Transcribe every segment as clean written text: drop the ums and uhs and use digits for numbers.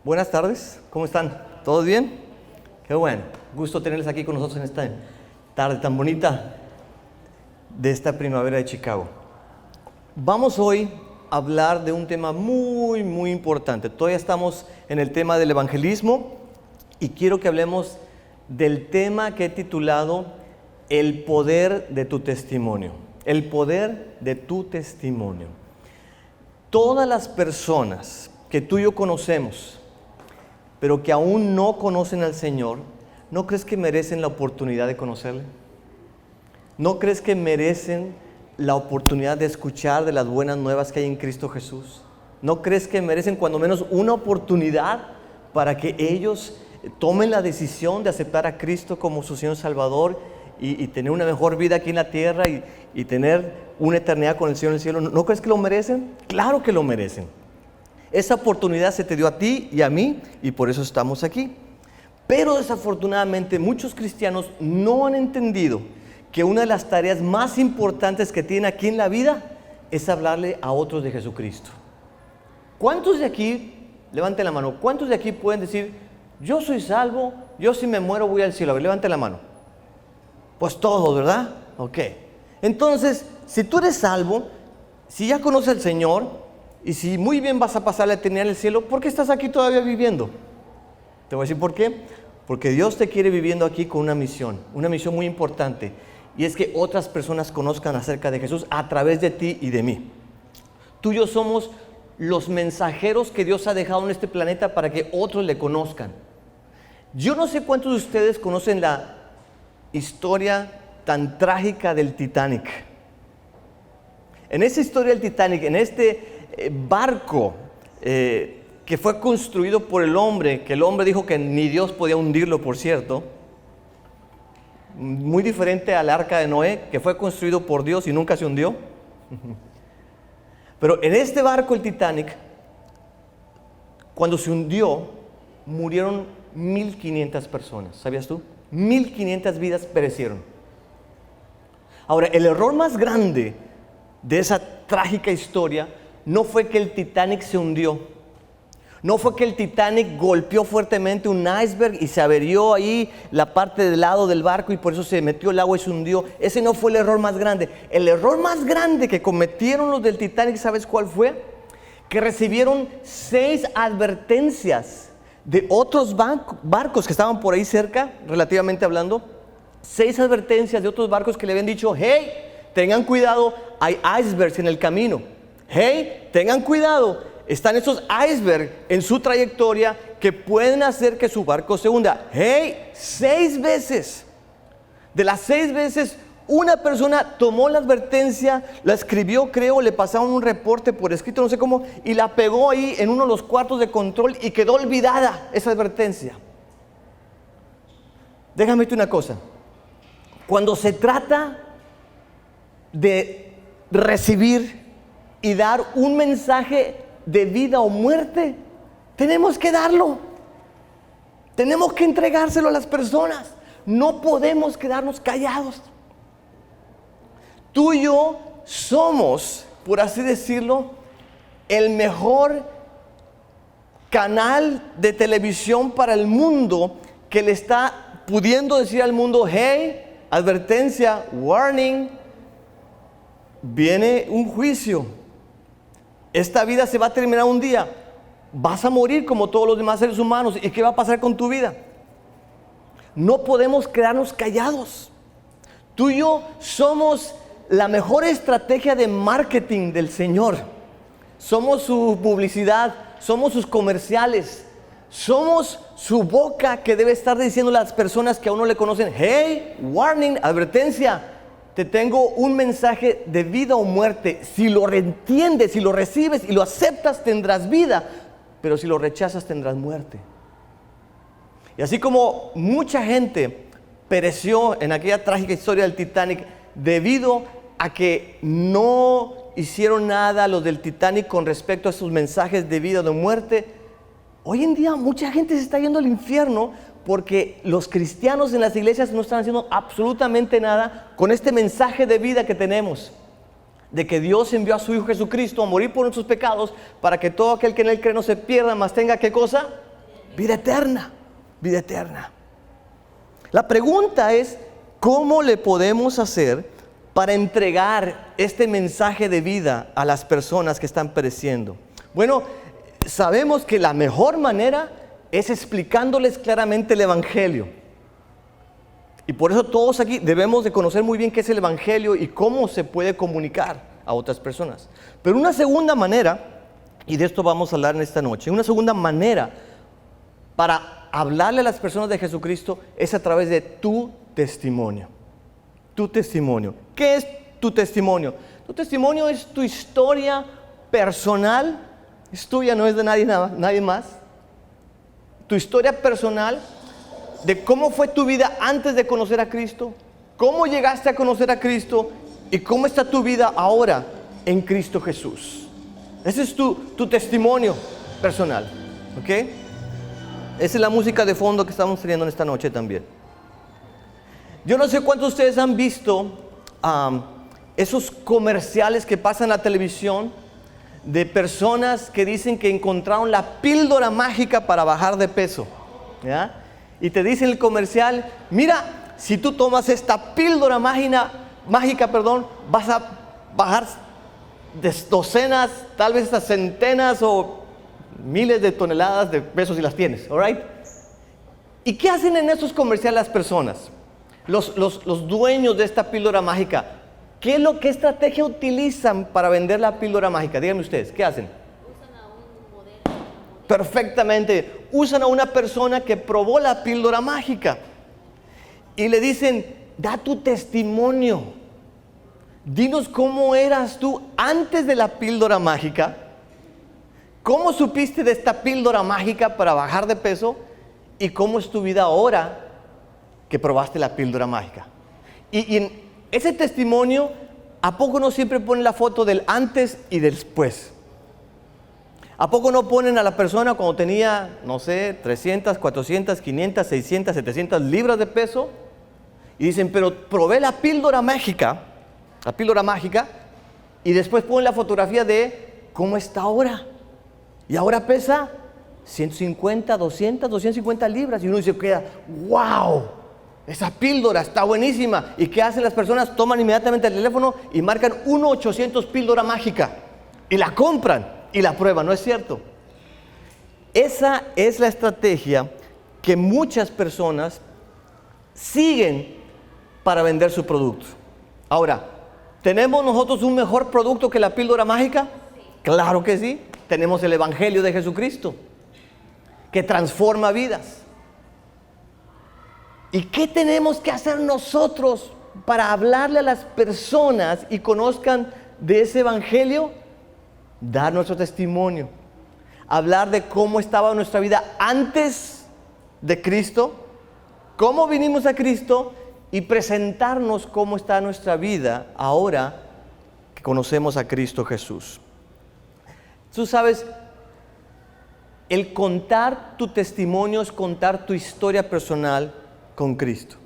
Buenas tardes, ¿cómo están? ¿Todos bien? Qué bueno, gusto tenerles aquí con nosotros en esta tarde tan bonita de esta primavera de Chicago. Vamos hoy a hablar de un tema muy importante. Todavía estamos en el tema del evangelismo y quiero que hablemos del tema que he titulado El poder de tu testimonio. El poder de tu testimonio. Todas las personas que tú y yo conocemos, pero que aún no conocen al Señor, ¿no crees que merecen la oportunidad de conocerle? ¿No crees que merecen la oportunidad de escuchar de las buenas nuevas que hay en Cristo Jesús? ¿No crees que merecen cuando menos una oportunidad para que ellos tomen la decisión de aceptar a Cristo como su Señor Salvador y tener una mejor vida aquí en la tierra y tener una eternidad con el Señor en el cielo? ¿No crees que lo merecen? Claro que lo merecen. Esa oportunidad se te dio a ti y a mí y por eso estamos aquí. Pero desafortunadamente muchos cristianos no han entendido que una de las tareas más importantes que tienen aquí en la vida es hablarle a otros de Jesucristo. ¿Cuántos de aquí, levanten la mano, cuántos de aquí pueden decir, yo soy salvo, yo si me muero voy al cielo? A ver, levanten la mano. Pues todos, ¿verdad? Ok. Entonces, si tú eres salvo, si ya conoces al Señor, y si muy bien vas a pasar la eternidad en el cielo, ¿por qué estás aquí todavía viviendo? Te voy a decir por qué. Porque Dios te quiere viviendo aquí con una misión muy importante. Y es que otras personas conozcan acerca de Jesús a través de ti y de mí. Tú y yo somos los mensajeros que Dios ha dejado en este planeta para que otros le conozcan. Yo no sé cuántos de ustedes conocen la historia tan trágica del Titanic. En esa historia del Titanic, en este barco que fue construido por el hombre, que el hombre dijo que ni Dios podía hundirlo, por cierto, muy diferente al arca de Noé, que fue construido por Dios y nunca se hundió. Pero en este barco, el Titanic, cuando se hundió, murieron 1,500 personas. ¿Sabías tú? 1,500 vidas perecieron. Ahora, el error más grande de esa trágica historia no fue que el Titanic se hundió, no fue que el Titanic golpeó fuertemente un iceberg y se averió ahí la parte del lado del barco y por eso se metió el agua y se hundió. Ese no fue el error más grande. El error más grande que cometieron los del Titanic, ¿sabes cuál fue? Que recibieron 6 advertencias de otros barcos que estaban por ahí cerca, relativamente hablando. 6 advertencias de otros barcos que le habían dicho, hey, tengan cuidado, hay icebergs en el camino. Hey, tengan cuidado, están esos icebergs en su trayectoria que pueden hacer que su barco se hunda. Hey, 6 veces. De las 6 veces, una persona tomó la advertencia, la escribió, creo, le pasaron un reporte por escrito, no sé cómo, y la pegó ahí en uno de los cuartos de control y quedó olvidada esa advertencia. Déjame decirte una cosa. Cuando se trata de recibir y dar un mensaje de vida o muerte, tenemos que darlo. Tenemos que entregárselo a las personas. No podemos quedarnos callados. Tú y yo somos, por así decirlo, el mejor canal de televisión para el mundo que le está pudiendo decir al mundo, hey, advertencia, warning, viene un juicio. Esta vida se va a terminar un día. Vas a morir como todos los demás seres humanos. ¿Y qué va a pasar con tu vida? No podemos quedarnos callados. Tú y yo somos la mejor estrategia de marketing del Señor. Somos su publicidad, somos sus comerciales, somos su boca que debe estar diciendo a las personas que aún no le conocen, hey, warning, advertencia. Te tengo un mensaje de vida o muerte. Si lo entiendes, si lo recibes y lo aceptas, tendrás vida. Pero si lo rechazas, tendrás muerte. Y así como mucha gente pereció en aquella trágica historia del Titanic debido a que no hicieron nada los del Titanic con respecto a sus mensajes de vida o de muerte, hoy en día mucha gente se está yendo al infierno porque los cristianos en las iglesias no están haciendo absolutamente nada con este mensaje de vida que tenemos, de que Dios envió a su Hijo Jesucristo a morir por nuestros pecados para que todo aquel que en Él cree no se pierda, mas tenga ¿qué cosa? Vida eterna, vida eterna. La pregunta es, ¿cómo le podemos hacer para entregar este mensaje de vida a las personas que están pereciendo? Bueno, sabemos que la mejor manera es explicándoles claramente el Evangelio. Y por eso todos aquí debemos de conocer muy bien qué es el Evangelio y cómo se puede comunicar a otras personas. Pero una segunda manera, y de esto vamos a hablar en esta noche, una segunda manera para hablarle a las personas de Jesucristo es a través de tu testimonio. Tu testimonio. ¿Qué es tu testimonio? Tu testimonio es tu historia personal, es tuya, no es de nadie más. Tu historia personal de cómo fue tu vida antes de conocer a Cristo, cómo llegaste a conocer a Cristo y cómo está tu vida ahora en Cristo Jesús. Ese es tu testimonio personal, ¿ok? Esa es la música de fondo que estamos teniendo en esta noche también. Yo no sé cuántos de ustedes han visto esos comerciales que pasan en la televisión de personas que dicen que encontraron la píldora mágica para bajar de peso, ¿ya? Y te dice en el comercial, mira, si tú tomas esta píldora mágica, vas a bajar de docenas, tal vez hasta centenas o miles de toneladas de peso si las tienes, ¿all right? ¿Y qué hacen en esos comerciales las personas? Los dueños de esta píldora mágica, ¿qué estrategia utilizan para vender la píldora mágica? Díganme ustedes, ¿qué hacen? Usan a un modelo. Perfectamente, usan a una persona que probó la píldora mágica y le dicen, da tu testimonio, dinos cómo eras tú antes de la píldora mágica, cómo supiste de esta píldora mágica para bajar de peso y cómo es tu vida ahora que probaste la píldora mágica. Y en ese testimonio, ¿a poco no siempre ponen la foto del antes y del después? ¿A poco no ponen a la persona cuando tenía, no sé, 300, 400, 500, 600, 700 libras de peso? Y dicen, pero probé la píldora mágica, y después ponen la fotografía de cómo está ahora. Y ahora pesa 150, 200, 250 libras. Y uno dice, queda, wow, esa píldora está buenísima. ¿Y qué hacen las personas? Toman inmediatamente el teléfono y marcan 1-800 píldora mágica. Y la compran y la prueban, ¿no es cierto? Esa es la estrategia que muchas personas siguen para vender su producto. Ahora, ¿tenemos nosotros un mejor producto que la píldora mágica? Claro que sí. Tenemos el Evangelio de Jesucristo, que transforma vidas. ¿Y qué tenemos que hacer nosotros para hablarle a las personas y conozcan de ese Evangelio? Dar nuestro testimonio, hablar de cómo estaba nuestra vida antes de Cristo, cómo vinimos a Cristo y presentarnos cómo está nuestra vida ahora que conocemos a Cristo Jesús. Tú sabes, el contar tu testimonio es contar tu historia personal con Cristo.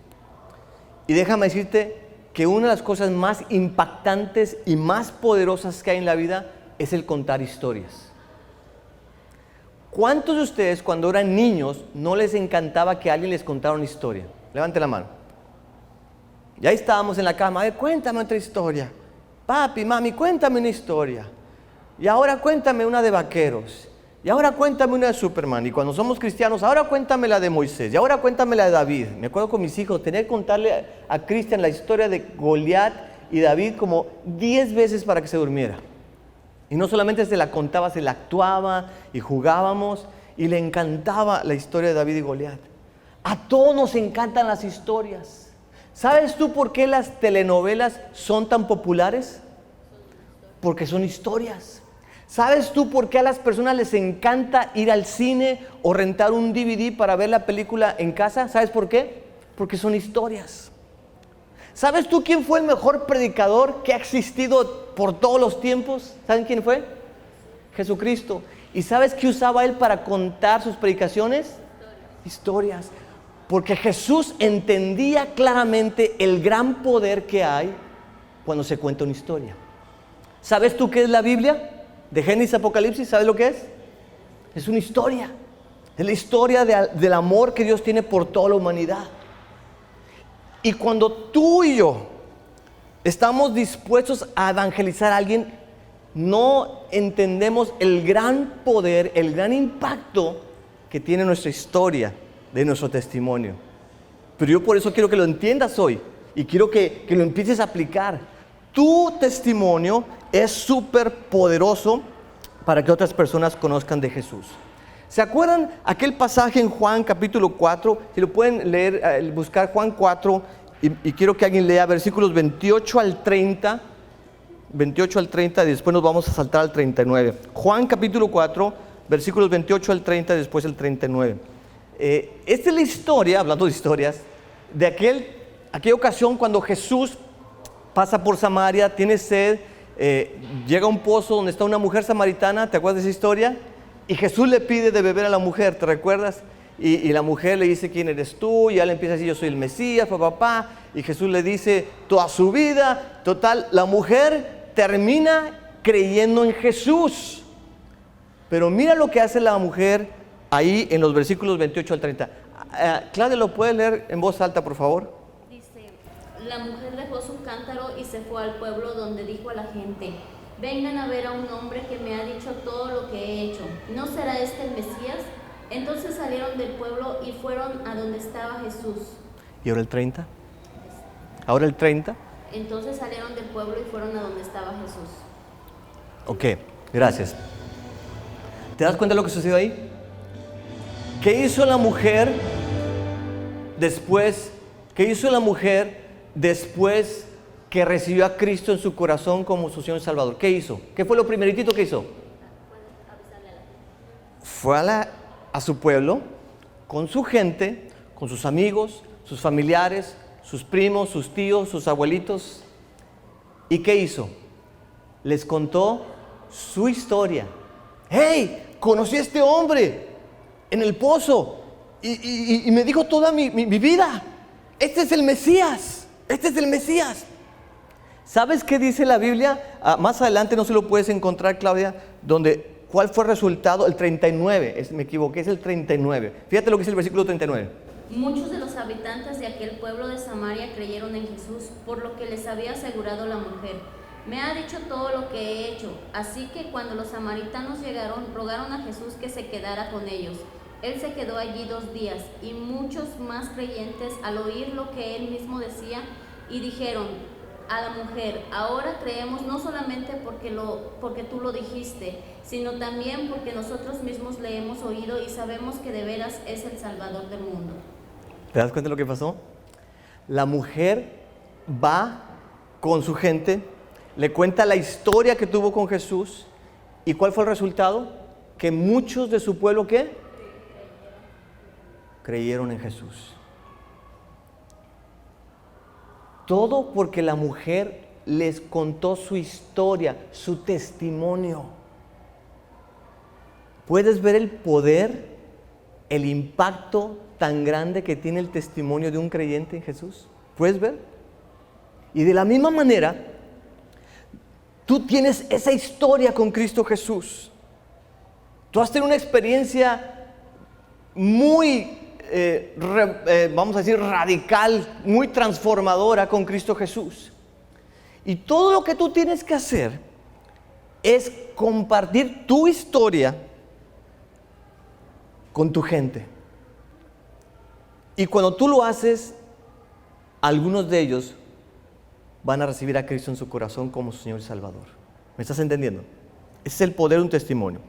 Y déjame decirte que una de las cosas más impactantes y más poderosas que hay en la vida es el contar historias. ¿Cuántos de ustedes cuando eran niños no les encantaba que alguien les contara una historia? Levante la mano. Y ahí estábamos en la cama, cuéntame otra historia. Papi, mami, cuéntame una historia. Y ahora cuéntame una de vaqueros. Y ahora cuéntame una de Superman. Y cuando somos cristianos, ahora cuéntame la de Moisés. Y ahora cuéntame la de David. Me acuerdo con mis hijos, tenía que contarle a Cristian la historia de Goliat y David como 10 veces para que se durmiera. Y no solamente se la contaba, se la actuaba y jugábamos. Y le encantaba la historia de David y Goliat. A todos nos encantan las historias. ¿Sabes tú por qué las telenovelas son tan populares? Porque son historias. ¿Sabes tú por qué a las personas les encanta ir al cine o rentar un DVD para ver la película en casa? ¿Sabes por qué? Porque son historias. ¿Sabes tú quién fue el mejor predicador que ha existido por todos los tiempos? ¿Saben quién fue? Jesucristo. ¿Y sabes qué usaba él para contar sus predicaciones? Historias. Porque Jesús entendía claramente el gran poder que hay cuando se cuenta una historia. ¿Sabes tú qué es la Biblia? De Génesis a Apocalipsis, ¿sabes lo que es? Es una historia. Es la historia del amor que Dios tiene por toda la humanidad. Y cuando tú y yo estamos dispuestos a evangelizar a alguien, no entendemos el gran poder, el gran impacto que tiene nuestra historia, de nuestro testimonio. Pero yo por eso quiero que lo entiendas hoy y quiero que lo empieces a aplicar. Tu testimonio es súper poderoso para que otras personas conozcan de Jesús. ¿Se acuerdan aquel pasaje en Juan capítulo 4? Si lo pueden leer, buscar Juan 4, y quiero que alguien lea versículos 28 al 30, 28 al 30, y después nos vamos a saltar al 39. Juan capítulo 4, versículos 28 al 30, y después el 39. Esta es la historia, hablando de historias, de aquella ocasión cuando Jesús pasa por Samaria, tiene sed, llega a un pozo donde está una mujer samaritana. ¿Te acuerdas de esa historia? Y Jesús le pide de beber a la mujer, ¿te recuerdas? Y la mujer le dice: ¿quién eres tú? Y él empieza a decir: yo soy el Mesías, papá. Y Jesús le dice toda su vida. Total, la mujer termina creyendo en Jesús. Pero mira lo que hace la mujer ahí en los versículos 28 al 30. Claudia, ¿lo puedes leer en voz alta, por favor? Dice, la mujer dejó su cántaro y se fue al pueblo, donde dijo a la gente: vengan a ver a un hombre que me ha dicho todo lo que he hecho. ¿No será este el Mesías? Entonces salieron del pueblo y fueron a donde estaba Jesús. ¿Y ahora el 30? ¿Ahora el 30? Entonces salieron del pueblo y fueron a donde estaba Jesús. Ok, gracias. ¿Te das cuenta de lo que sucedió ahí? ¿Qué hizo la mujer después? ¿Qué hizo la mujer después que recibió a Cristo en su corazón como su Señor y Salvador? ¿Qué hizo? ¿Qué fue lo primeritito que hizo? Fue a su pueblo, con su gente, con sus amigos, sus familiares, sus primos, sus tíos, sus abuelitos. ¿Y qué hizo? Les contó su historia. ¡Hey! Conocí a este hombre en el pozo y me dijo toda mi vida. Este es el Mesías. Este es el Mesías. ¿Sabes qué dice la Biblia? Más adelante, no se lo puedes encontrar, Claudia, ¿cuál fue el resultado? El 39, me equivoqué, es el 39. Fíjate lo que dice el versículo 39. Muchos de los habitantes de aquel pueblo de Samaria creyeron en Jesús, por lo que les había asegurado la mujer: me ha dicho todo lo que he hecho. Así que cuando los samaritanos llegaron, rogaron a Jesús que se quedara con ellos. Él se quedó allí 2 días, y muchos más creyentes, al oír lo que él mismo decía, y dijeron a la mujer: ahora creemos no solamente porque tú lo dijiste, sino también porque nosotros mismos le hemos oído y sabemos que de veras es el Salvador del mundo. ¿Te das cuenta de lo que pasó? La mujer va con su gente, le cuenta la historia que tuvo con Jesús. ¿Y cuál fue el resultado? Que muchos de su pueblo, ¿qué? Creyeron en Jesús. Todo porque la mujer les contó su historia, su testimonio. ¿Puedes ver el poder, el impacto tan grande que tiene el testimonio de un creyente en Jesús? ¿Puedes ver? Y de la misma manera, tú tienes esa historia con Cristo Jesús. Tú has tenido una experiencia muy, vamos a decir, radical, muy transformadora con Cristo Jesús. Y todo lo que tú tienes que hacer es compartir tu historia con tu gente. Y cuando tú lo haces, algunos de ellos van a recibir a Cristo en su corazón como su Señor y Salvador. ¿Me estás entendiendo? Ese es el poder de un testimonio.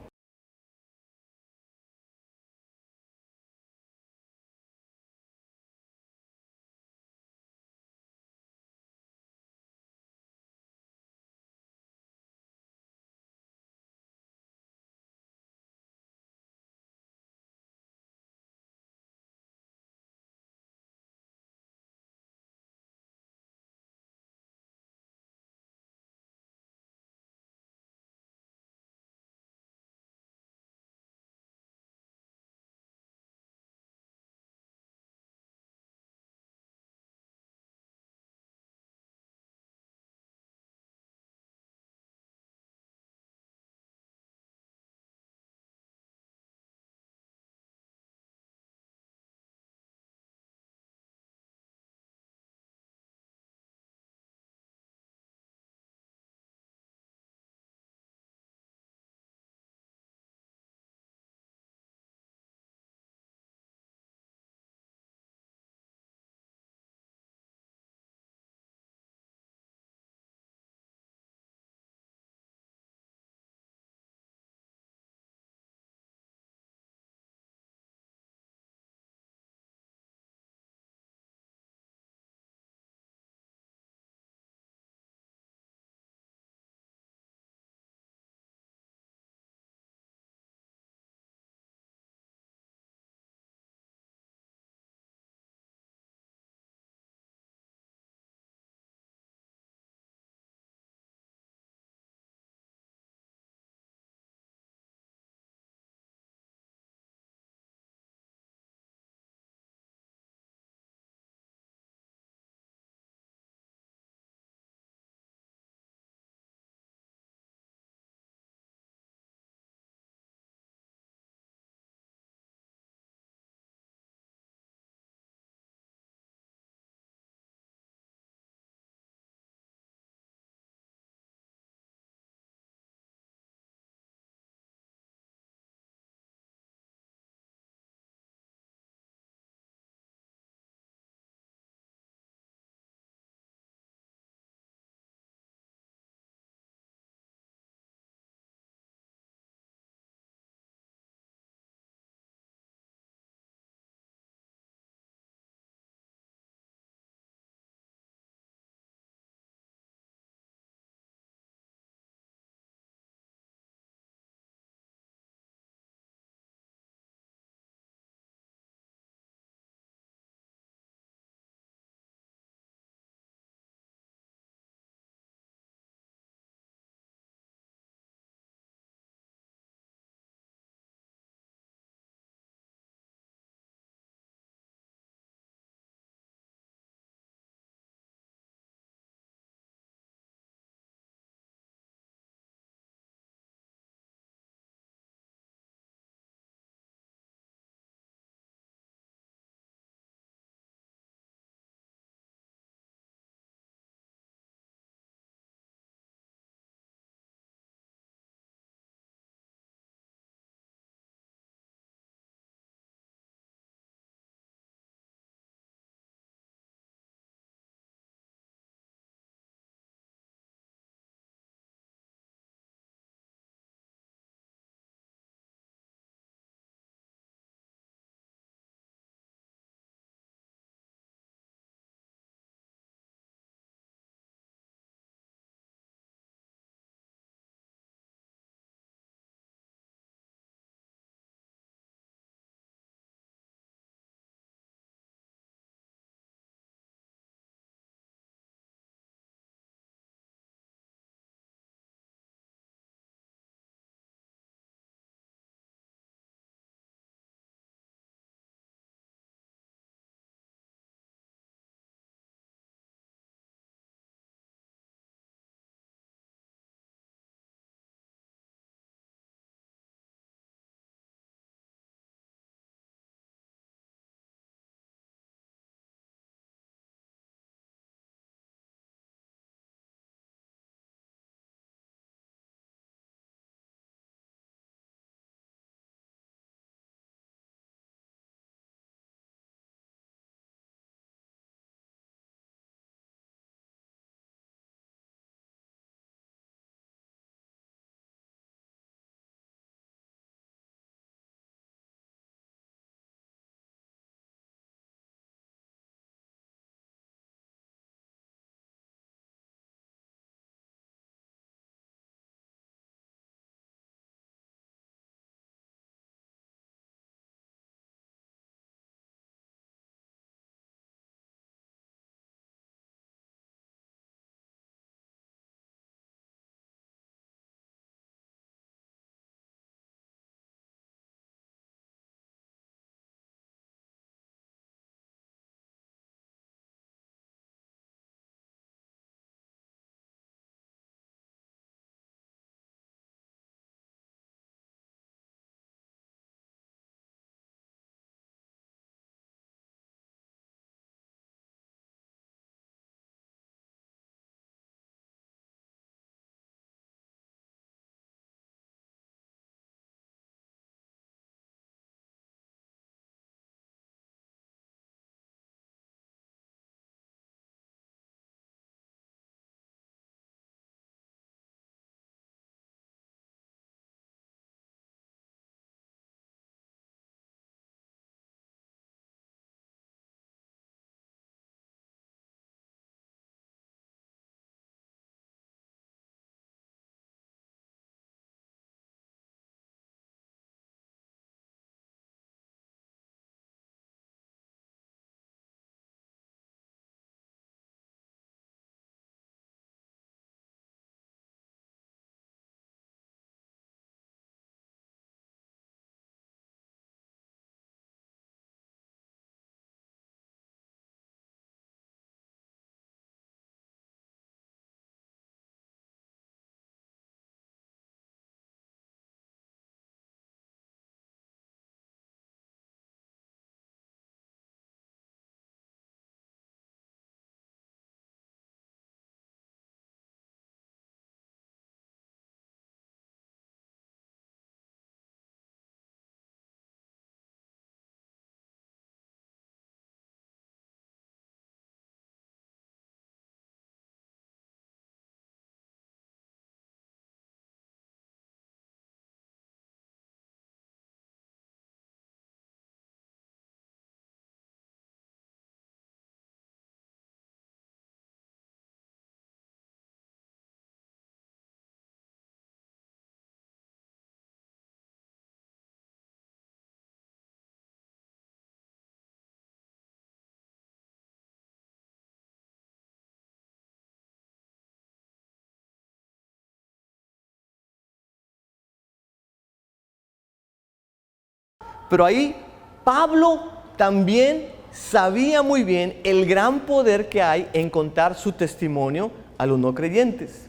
Pero ahí Pablo también sabía muy bien el gran poder que hay en contar su testimonio a los no creyentes.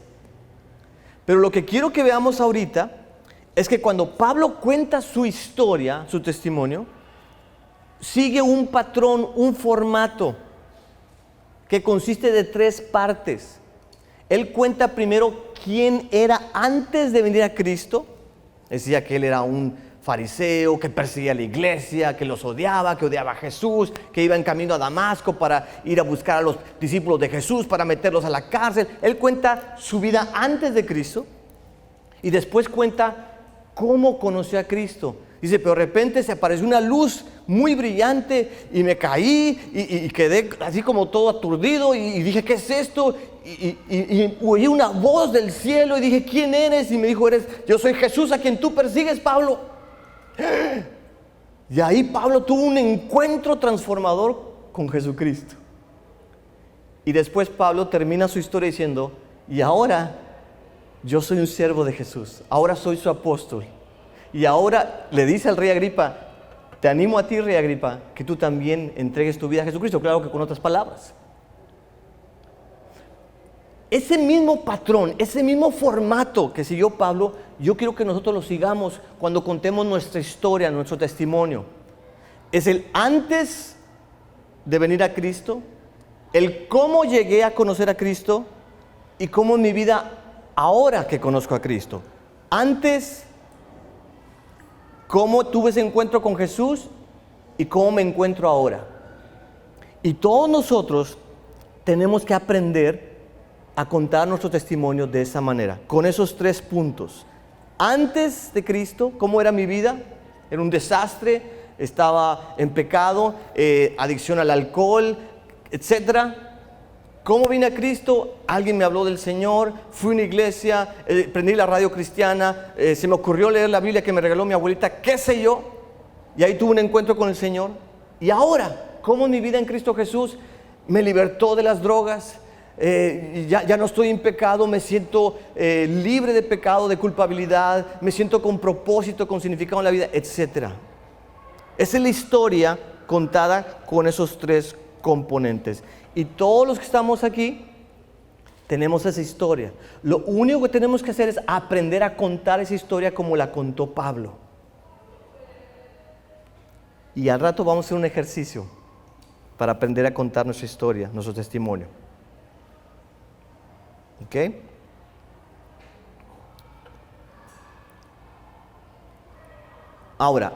Pero lo que quiero que veamos ahorita es que cuando Pablo cuenta su historia, su testimonio, sigue un patrón, un formato que consiste de 3 partes. Él cuenta primero quién era antes de venir a Cristo. Decía que él era un fariseo, que perseguía a la iglesia, que los odiaba, que odiaba a Jesús, que iba en camino a Damasco para ir a buscar a los discípulos de Jesús, para meterlos a la cárcel. Él cuenta su vida antes de Cristo y después cuenta cómo conoció a Cristo. Dice, pero de repente se apareció una luz muy brillante y me caí y quedé así como todo aturdido y dije, ¿qué es esto? Y oí una voz del cielo y dije, ¿quién eres? Y me dijo, yo soy Jesús a quien tú persigues, Pablo. Y ahí Pablo tuvo un encuentro transformador con Jesucristo. Y después Pablo termina su historia diciendo, y ahora yo soy un siervo de Jesús, ahora soy su apóstol. Y ahora le dice al rey Agripa, te animo a ti, rey Agripa, que tú también entregues tu vida a Jesucristo, claro que con otras palabras. Ese mismo patrón, ese mismo formato que siguió Pablo, yo quiero que nosotros lo sigamos cuando contemos nuestra historia, nuestro testimonio. Es el antes de venir a Cristo, el cómo llegué a conocer a Cristo y cómo es mi vida ahora que conozco a Cristo. Antes, cómo tuve ese encuentro con Jesús y cómo me encuentro ahora. Y todos nosotros tenemos que aprender a contar nuestro testimonio de esa manera, con esos 3 puntos. Antes de Cristo, ¿cómo era mi vida? Era un desastre, estaba en pecado, adicción al alcohol, etc. ¿Cómo vine a Cristo? Alguien me habló del Señor, fui a una iglesia, prendí la radio cristiana, se me ocurrió leer la Biblia que me regaló mi abuelita, qué sé yo, y ahí tuve un encuentro con el Señor. Y ahora, ¿cómo mi vida en Cristo Jesús me libertó de las drogas? Ya no estoy en pecado, me siento libre de pecado, de culpabilidad, me siento con propósito, con significado en la vida, etc. Esa es la historia contada con esos 3 componentes. Y todos los que estamos aquí tenemos esa historia. Lo único que tenemos que hacer es aprender a contar esa historia como la contó Pablo. Y al rato vamos a hacer un ejercicio para aprender a contar nuestra historia, nuestro testimonio. ¿Ok? Ahora,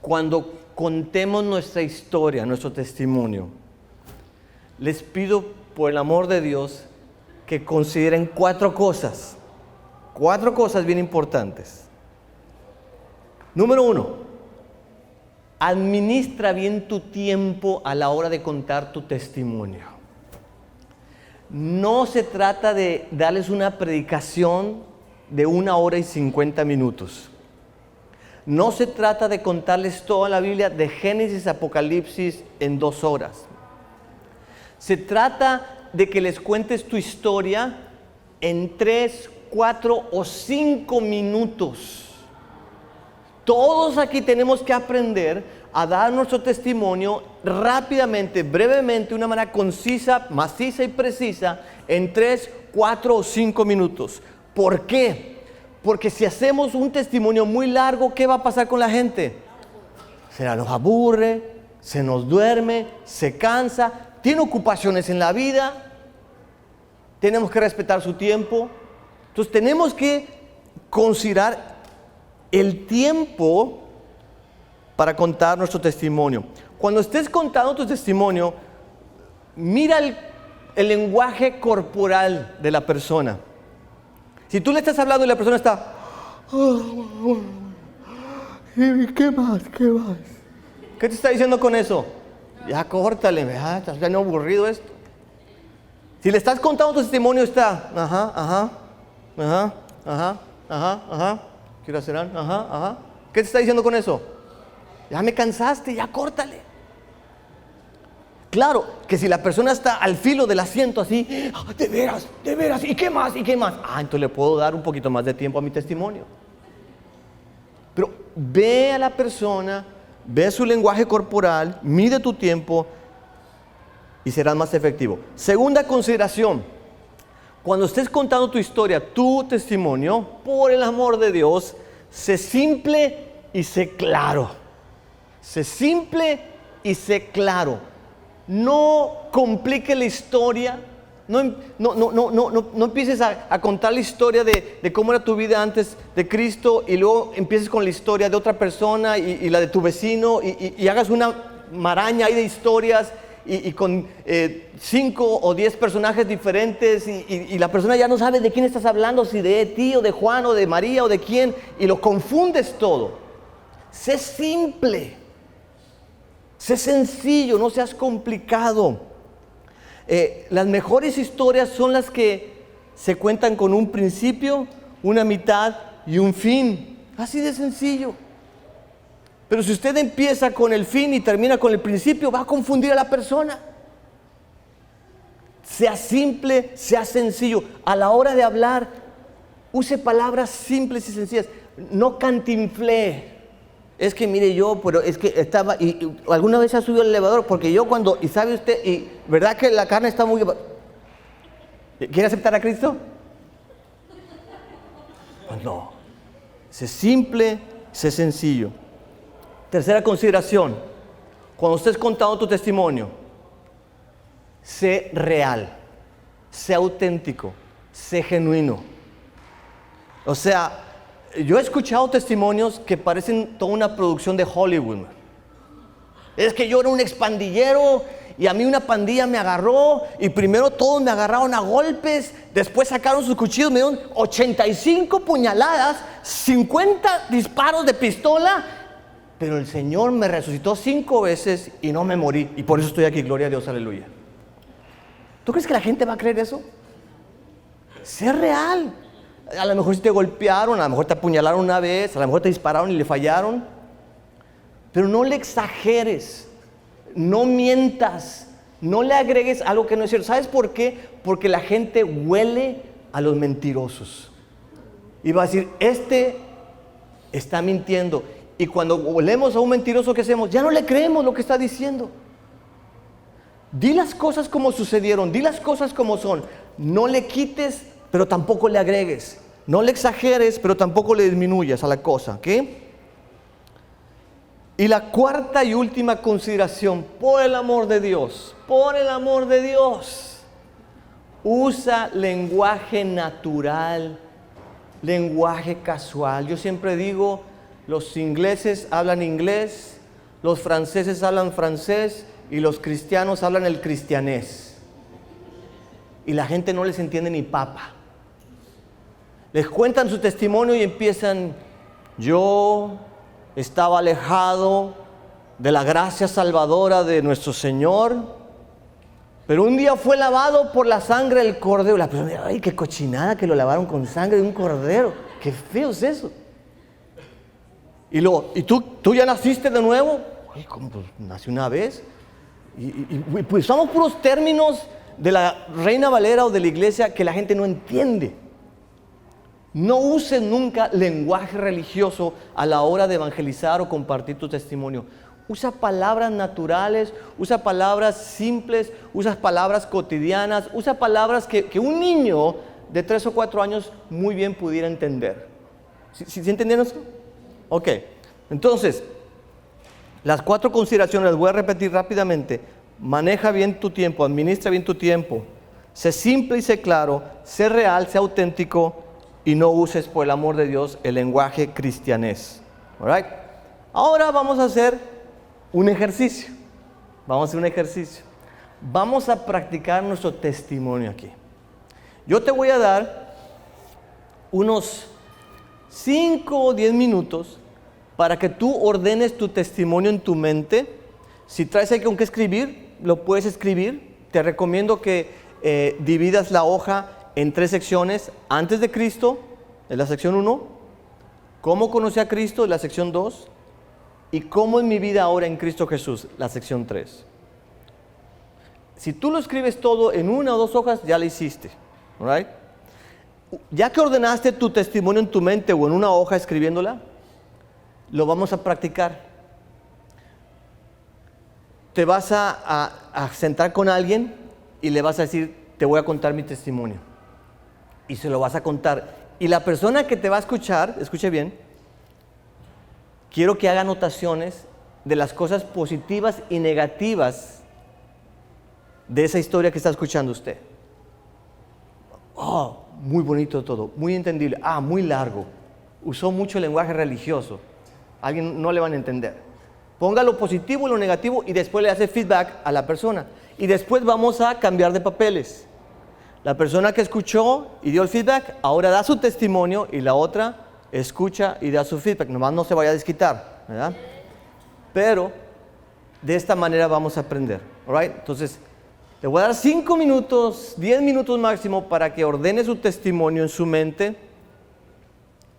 cuando contemos nuestra historia, nuestro testimonio, les pido por el amor de Dios que consideren 4 cosas. 4 cosas bien importantes. Número 1, administra bien tu tiempo a la hora de contar tu testimonio. No se trata de darles una predicación de 1 hora y 50 minutos. No se trata de contarles toda la Biblia de Génesis a Apocalipsis en 2 horas. Se trata de que les cuentes tu historia en 3, 4 o 5 minutos. Todos aquí tenemos que aprender a dar nuestro testimonio rápidamente, brevemente, de una manera concisa, maciza y precisa, en 3, 4 o 5 minutos. ¿Por qué? Porque si hacemos un testimonio muy largo, ¿qué va a pasar con la gente? Se nos aburre, se nos duerme, se cansa, tiene ocupaciones en la vida, tenemos que respetar su tiempo. Entonces tenemos que considerar el tiempo para contar nuestro testimonio. Cuando estés contando tu testimonio, mira el lenguaje corporal de la persona. Si tú le estás hablando y la persona está, ¿qué más? ¿Qué más? ¿Qué te está diciendo con eso? Ya córtale, estás bien aburrido esto. Si le estás contando tu testimonio, está, ¿qué hora serán? ¿Qué te está diciendo con eso? Ya me cansaste, ya córtale. Claro, que si la persona está al filo del asiento así, de veras, ¿y qué más? Entonces le puedo dar un poquito más de tiempo a mi testimonio. Pero ve a la persona, ve su lenguaje corporal, mide tu tiempo y serás más efectivo. Segunda consideración, cuando estés contando tu historia, tu testimonio, por el amor de Dios, sé simple y sé claro. Sé simple y sé claro. No complique la historia. No empieces a contar la historia de cómo era tu vida antes de Cristo y luego empieces con la historia de otra persona y la de tu vecino y hagas una maraña ahí de historias y con 5 o 10 personajes diferentes y la persona ya no sabe de quién estás hablando, si de ti o de Juan o de María o de quién, y lo confundes todo. Sé simple, sé sencillo, no seas complicado. Las mejores historias son las que se cuentan con un principio, una mitad y un fin. Así de sencillo. Pero si usted empieza con el fin y termina con el principio, va a confundir a la persona. Sea simple, sea sencillo. A la hora de hablar, use palabras simples y sencillas. No cantinflee. Es que mire yo, pero es que estaba, y alguna vez ha subido al elevador, porque yo cuando, y sabe usted, y verdad que la carne está muy... ¿Quiere aceptar a Cristo? Pues no. Sé simple, sé sencillo. Tercera consideración, cuando estés contando tu testimonio, sé real, sé auténtico, sé genuino. O sea, yo he escuchado testimonios que parecen toda una producción de Hollywood. Es que yo era un expandillero y a mí una pandilla me agarró y primero todos me agarraron a golpes, después sacaron sus cuchillos, me dieron 85 puñaladas, 50 disparos de pistola, pero el Señor me resucitó 5 veces y no me morí y por eso estoy aquí, gloria a Dios, aleluya. ¿Tú crees que la gente va a creer eso? Sé real. A lo mejor sí te golpearon, a lo mejor te apuñalaron una vez, a lo mejor te dispararon y le fallaron. Pero no le exageres, no mientas, no le agregues algo que no es cierto. ¿Sabes por qué? Porque la gente huele a los mentirosos. Y va a decir, este está mintiendo. Y cuando olemos a un mentiroso, ¿qué hacemos? Ya no le creemos lo que está diciendo. Di las cosas como sucedieron, di las cosas como son. No le quites, pero tampoco le agregues. No le exageres, pero tampoco le disminuyas a la cosa, ¿ok? Y la cuarta y última consideración, por el amor de Dios, usa lenguaje natural, lenguaje casual. Yo siempre digo, los ingleses hablan inglés, los franceses hablan francés y los cristianos hablan el cristianés. Y la gente no les entiende ni papa. Les cuentan su testimonio y empiezan, yo estaba alejado de la gracia salvadora de nuestro Señor, pero un día fue lavado por la sangre del cordero. La persona dice, ay, qué cochinada que lo lavaron con sangre de un cordero, qué feo es eso. Y tú ya naciste de nuevo. Ay, ¿cómo? Pues nací una vez. Y pues usamos puros términos de la Reina Valera o de la iglesia que la gente no entiende. No uses nunca lenguaje religioso a la hora de evangelizar o compartir tu testimonio. Usa palabras naturales, usa palabras simples, usa palabras cotidianas, usa palabras que un niño de 3 o 4 años muy bien pudiera entender. ¿Sí entendieron eso? Ok, entonces, las 4 consideraciones las voy a repetir rápidamente. Maneja bien tu tiempo, administra bien tu tiempo. Sé simple y sé claro, sé real, sé auténtico y no uses, por el amor de Dios, el lenguaje cristianés. All right? Ahora vamos a hacer un ejercicio. Vamos a practicar nuestro testimonio aquí. Yo te voy a dar unos 5 o 10 minutos para que tú ordenes tu testimonio en tu mente. Si traes ahí con qué escribir, lo puedes escribir. Te recomiendo que dividas la hoja en 3 secciones. Antes de Cristo, en la sección 1. Cómo conocí a Cristo, en la sección 2. Y cómo es mi vida ahora en Cristo Jesús, la sección 3. Si tú lo escribes todo en 1 o 2 hojas, ya lo hiciste. All right? Ya que ordenaste tu testimonio en tu mente o en una hoja escribiéndola, lo vamos a practicar. Te vas a sentar con alguien y le vas a decir, te voy a contar mi testimonio. Y se lo vas a contar. Y la persona que te va a escuchar, escuche bien, quiero que haga anotaciones de las cosas positivas y negativas de esa historia que está escuchando usted. Oh, muy bonito todo, muy entendible. Ah, muy largo. Usó mucho lenguaje religioso. A alguien no le van a entender. Ponga lo positivo y lo negativo y después le hace feedback a la persona. Y después vamos a cambiar de papeles. La persona que escuchó y dio el feedback, ahora da su testimonio y la otra escucha y da su feedback. Nomás no se vaya a desquitar, ¿verdad? Pero de esta manera vamos a aprender. All right? Entonces, le voy a dar 5 minutos, 10 minutos máximo para que ordene su testimonio en su mente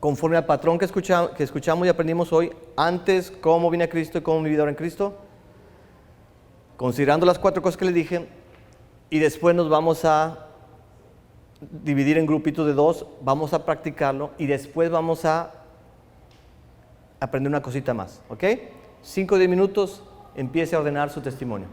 conforme al patrón que escuchamos y aprendimos hoy, antes, cómo vine a Cristo y cómo viví ahora en Cristo, considerando las 4 cosas que le dije, y después nos vamos a dividir en grupitos de 2, vamos a practicarlo y después vamos a aprender una cosita más, ¿ok? 5 o 10 minutos, empiece a ordenar su testimonio.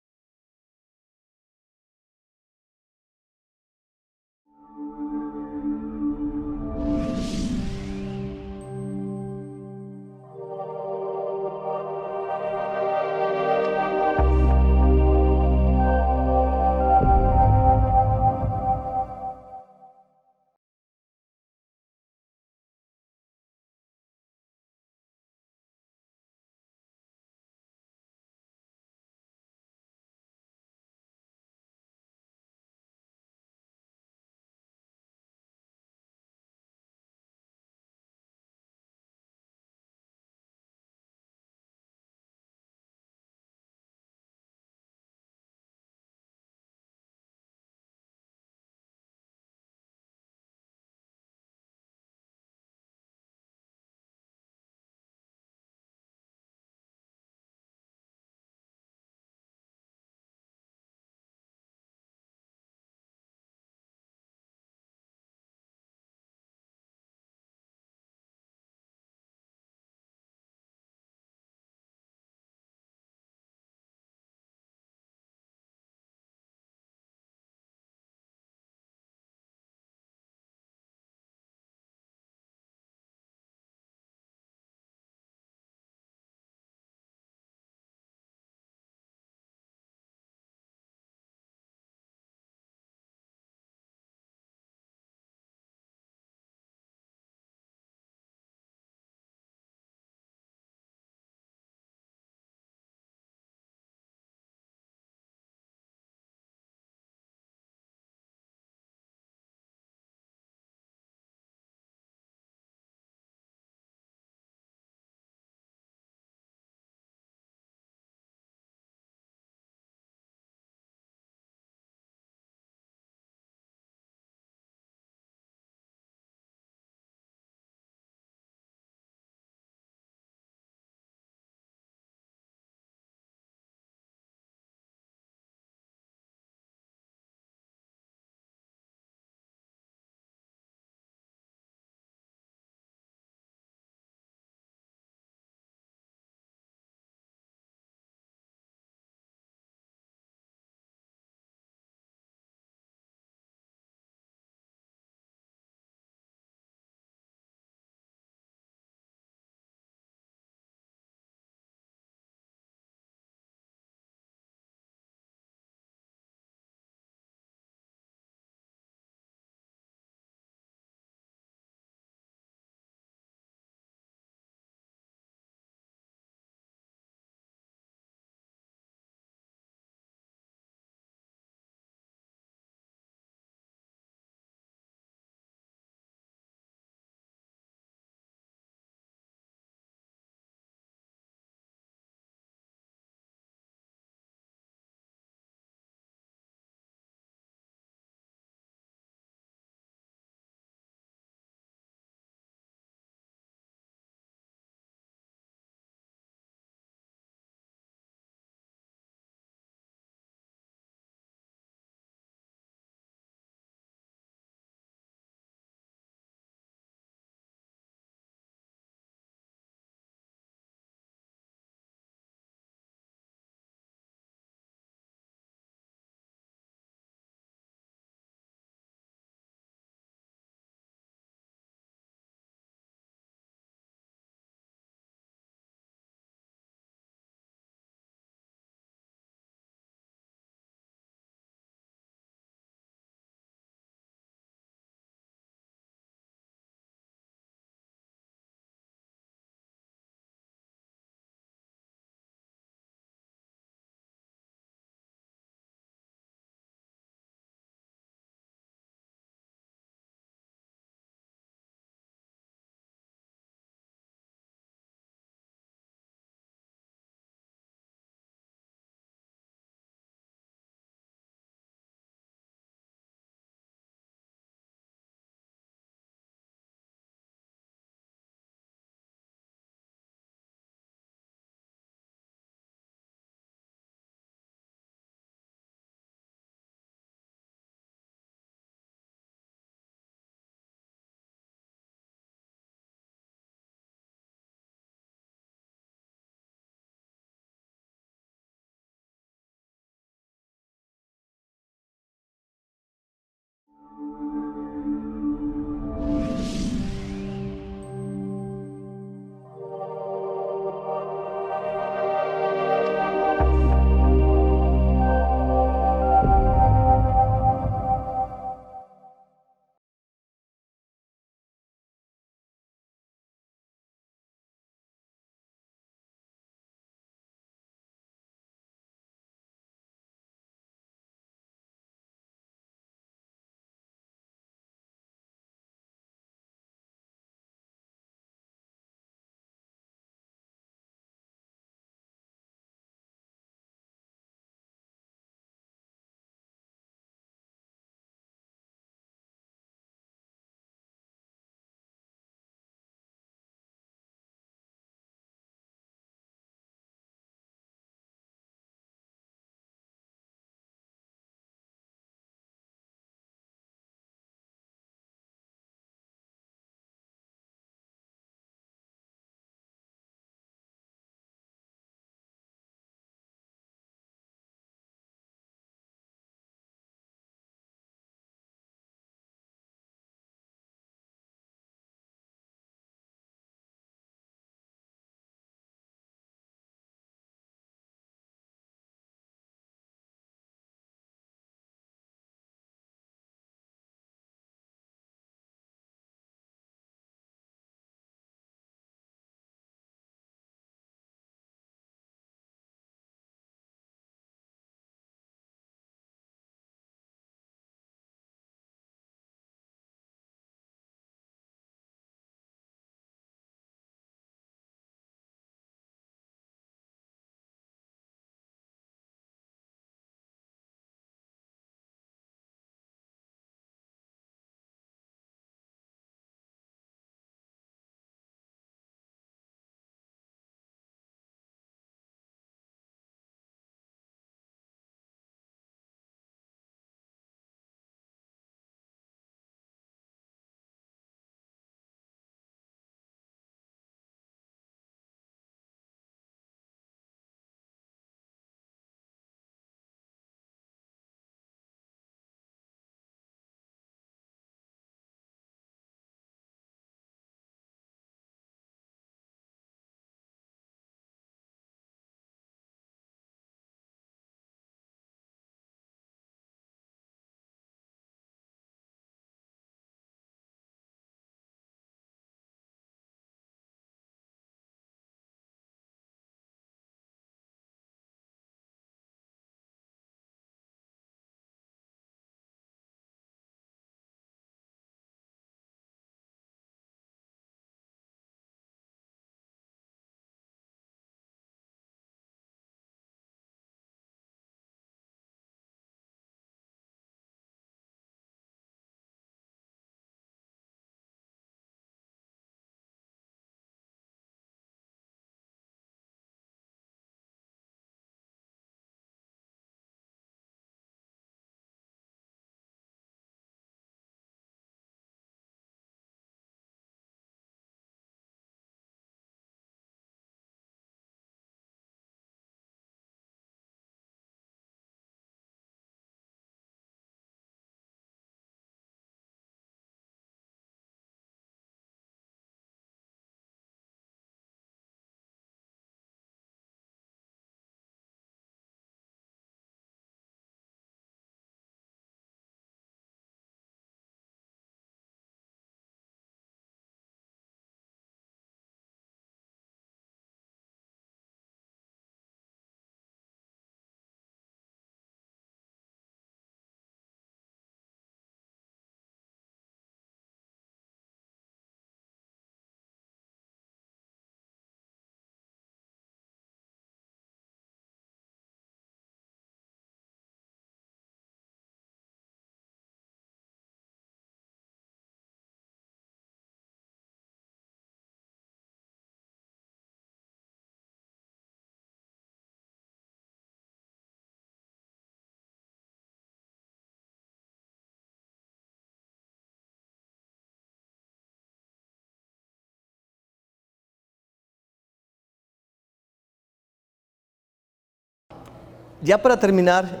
ya para terminar,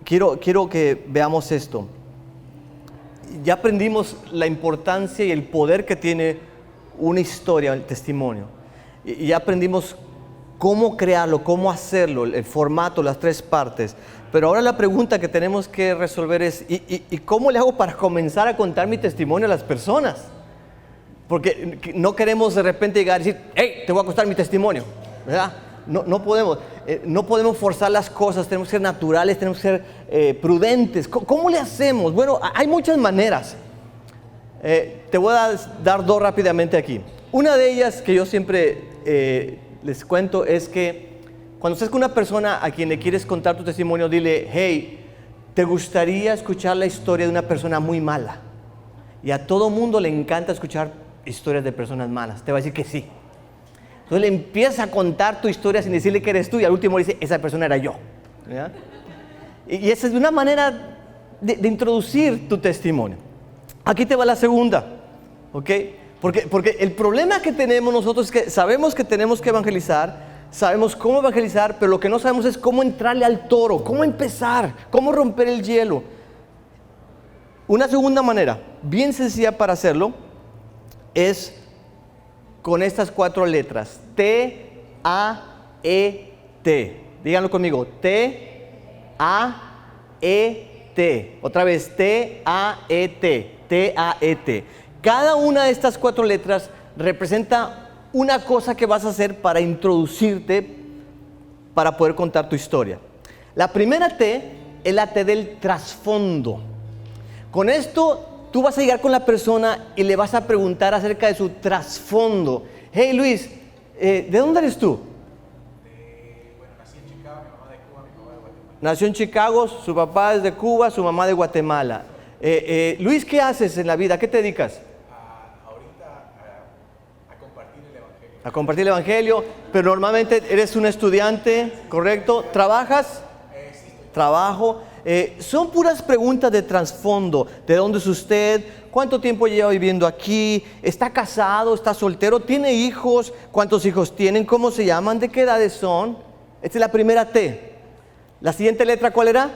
quiero que veamos esto. Ya aprendimos la importancia y el poder que tiene una historia, el testimonio. Y ya aprendimos cómo crearlo, cómo hacerlo, el formato, las 3 partes. Pero ahora la pregunta que tenemos que resolver es, ¿y cómo le hago para comenzar a contar mi testimonio a las personas? Porque no queremos de repente llegar y decir, hey, te voy a contar mi testimonio, ¿verdad? No podemos forzar las cosas, tenemos que ser naturales, tenemos que ser prudentes. ¿Cómo le hacemos? Bueno, hay muchas maneras. Te voy a dar 2 rápidamente aquí. Una de ellas que yo siempre les cuento es que cuando estés con una persona a quien le quieres contar tu testimonio, dile, hey, ¿te gustaría escuchar la historia de una persona muy mala? Y a todo mundo le encanta escuchar historias de personas malas. Te va a decir que sí. Entonces le empiezas a contar tu historia sin decirle que eres tú y al último dice, esa persona era yo. ¿Ya? Y esa es una manera de introducir tu testimonio. Aquí te va la segunda, ¿ok? Porque el problema que tenemos nosotros es que sabemos que tenemos que evangelizar, sabemos cómo evangelizar, pero lo que no sabemos es cómo entrarle al toro, cómo empezar, cómo romper el hielo. Una segunda manera, bien sencilla para hacerlo, es con estas 4 letras, T-A-E-T. Díganlo conmigo, T-A-E-T. Otra vez, T-A-E-T, T-A-E-T. Cada una de estas 4 letras representa una cosa que vas a hacer para introducirte, para poder contar tu historia. La primera T es la T del trasfondo. Con esto tú vas a llegar con la persona y le vas a preguntar acerca de su trasfondo. Hey Luis, ¿de dónde eres tú? Nací en Chicago, mi mamá de Cuba, mi papá de Guatemala. Nació en Chicago, su papá es de Cuba, su mamá de Guatemala. Luis, ¿qué haces en la vida? ¿A qué te dedicas? A compartir el evangelio. A compartir el evangelio, pero normalmente eres un estudiante, ¿correcto? ¿Trabajas? Sí, Trabajo. Son puras preguntas de trasfondo. ¿De dónde es usted? ¿Cuánto tiempo lleva viviendo aquí? ¿Está casado? ¿Está soltero? ¿Tiene hijos? ¿Cuántos hijos tienen? ¿Cómo se llaman? ¿De qué edades son? Esta es la primera T. ¿La siguiente letra cuál era?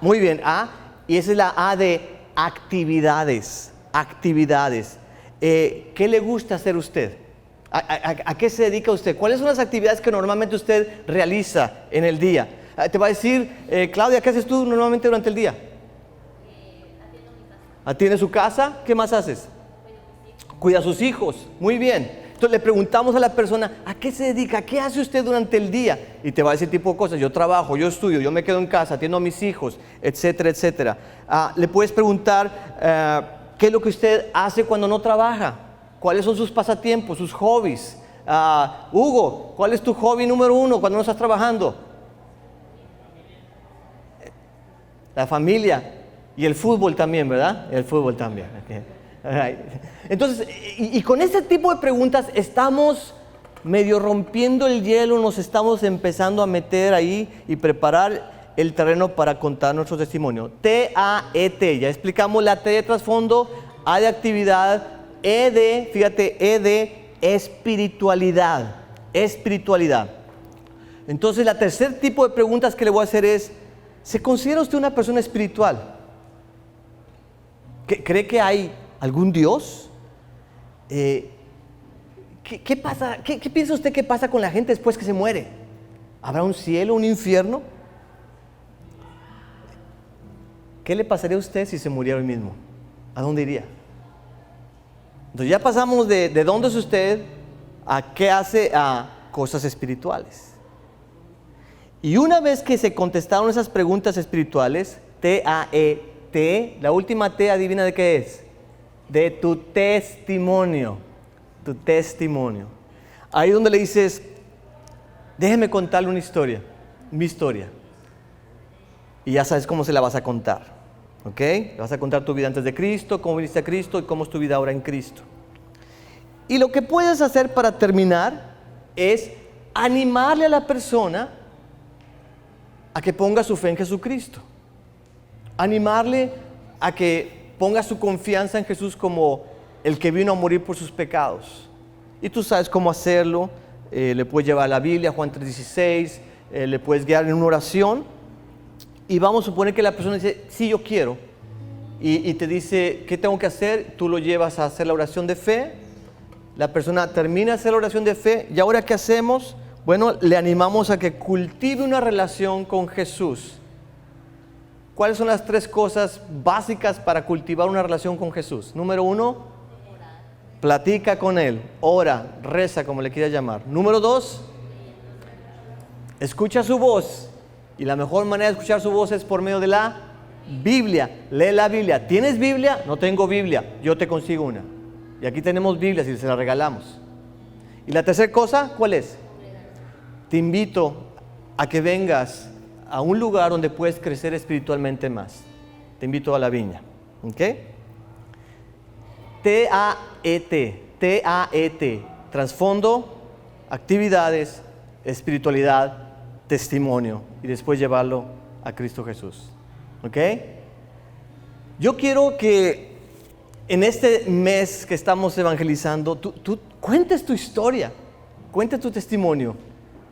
Muy bien, A. Y esa es la A de actividades. Actividades. ¿Qué le gusta hacer usted? ¿A qué se dedica usted? ¿Cuáles son las actividades que normalmente usted realiza en el día? Te va a decir, Claudia, ¿qué haces tú normalmente durante el día? Atiendo mi casa. ¿Atiende su casa? ¿Qué más haces? Cuida a sus hijos. Muy bien. Entonces le preguntamos a la persona, ¿a qué se dedica? ¿Qué hace usted durante el día? Y te va a decir tipo de cosas. Yo trabajo, yo estudio, yo me quedo en casa, atiendo a mis hijos, etcétera, etcétera. Le puedes preguntar, ¿qué es lo que usted hace cuando no trabaja? ¿Cuáles son sus pasatiempos, sus hobbies? Hugo, ¿cuál es tu hobby número 1 cuando no estás trabajando? La familia y el fútbol también, ¿verdad? El fútbol también. Okay. Right. Entonces, y con este tipo de preguntas estamos medio rompiendo el hielo, nos estamos empezando a meter ahí y preparar el terreno para contar nuestro testimonio. T-A-E-T, ya explicamos la T de trasfondo, A de actividad, E de espiritualidad. Espiritualidad. Entonces, la tercer tipo de preguntas que le voy a hacer es, ¿se considera usted una persona espiritual? ¿Cree que hay algún Dios? ¿Qué pasa? ¿Qué piensa usted que pasa con la gente después que se muere? ¿Habrá un cielo, un infierno? ¿Qué le pasaría a usted si se muriera hoy mismo? ¿A dónde iría? Entonces ya pasamos de dónde es usted a qué hace, a cosas espirituales. Y una vez que se contestaron esas preguntas espirituales, T-A-E-T, la última T, adivina de qué es. De tu testimonio. Tu testimonio. Ahí donde le dices, déjeme contarle una historia, mi historia. Y ya sabes cómo se la vas a contar. ¿Ok? Le vas a contar tu vida antes de Cristo, cómo viniste a Cristo y cómo es tu vida ahora en Cristo. Y lo que puedes hacer para terminar es animarle a la persona a que ponga su fe en Jesucristo. Animarle a que ponga su confianza en Jesús como el que vino a morir por sus pecados. Y tú sabes cómo hacerlo. Le puedes llevar la Biblia, Juan 3:16, le puedes guiar en una oración. Y vamos a suponer que la persona dice, sí, yo quiero. Y te dice, ¿qué tengo que hacer? Tú lo llevas a hacer la oración de fe. La persona termina de hacer la oración de fe. ¿Y ahora qué hacemos? Bueno, le animamos a que cultive una relación con Jesús. ¿Cuáles son las 3 cosas básicas para cultivar una relación con Jesús? Número 1, platica con Él, ora, reza, como le quieras llamar. Número 2, escucha su voz. Y la mejor manera de escuchar su voz es por medio de la Biblia. Lee la Biblia. ¿Tienes Biblia? No tengo Biblia. Yo te consigo una. Y aquí tenemos Biblias y se las regalamos. Y la tercera cosa, ¿cuál es? Te invito a que vengas a un lugar donde puedes crecer espiritualmente más. Te invito a la viña. ¿Ok? T-A-E-T. Trasfondo, actividades, espiritualidad, testimonio. Y después llevarlo a Cristo Jesús. ¿Ok? Yo quiero que en este mes que estamos evangelizando, tú cuentes tu historia, cuentes tu testimonio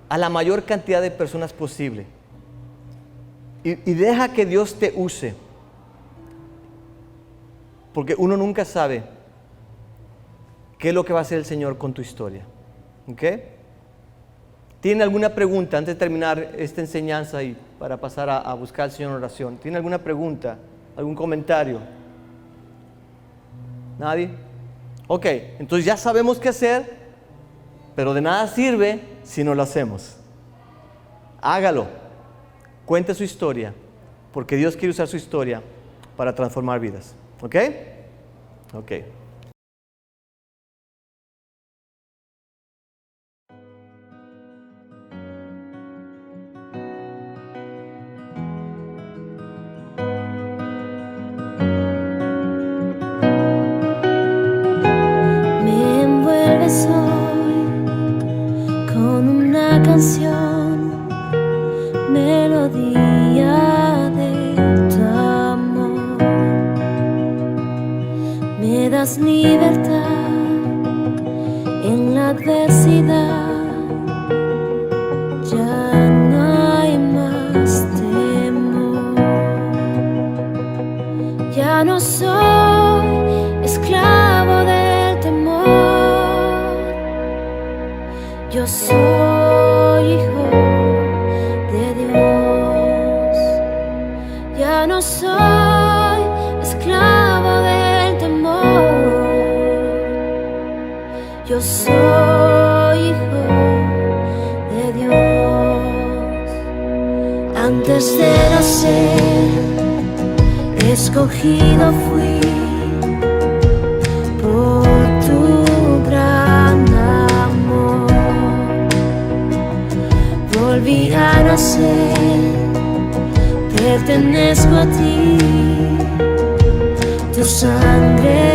a la mayor cantidad de personas posible. Y deja que Dios te use. Porque uno nunca sabe qué es lo que va a hacer el Señor con tu historia. ¿Ok? ¿Tiene alguna pregunta antes de terminar esta enseñanza y para pasar a buscar al Señor en oración? ¿Tiene alguna pregunta? ¿Algún comentario? ¿Nadie? Ok, entonces ya sabemos qué hacer, pero de nada sirve si no lo hacemos. Hágalo. Cuente su historia, porque Dios quiere usar su historia para transformar vidas. ¿Ok? Ok. Me envuelves hoy con una canción, melodía de tu amor. Me das libertad en la adversidad. Ya no hay más temor. Ya no soy esclavo del temor. Yo soy hijo de Dios. Ya no soy esclavo del temor. Yo soy hijo de Dios. Antes de nacer, escogido fui por tu gran amor. Volví a nacer, pertenezco a ti. Tu sangre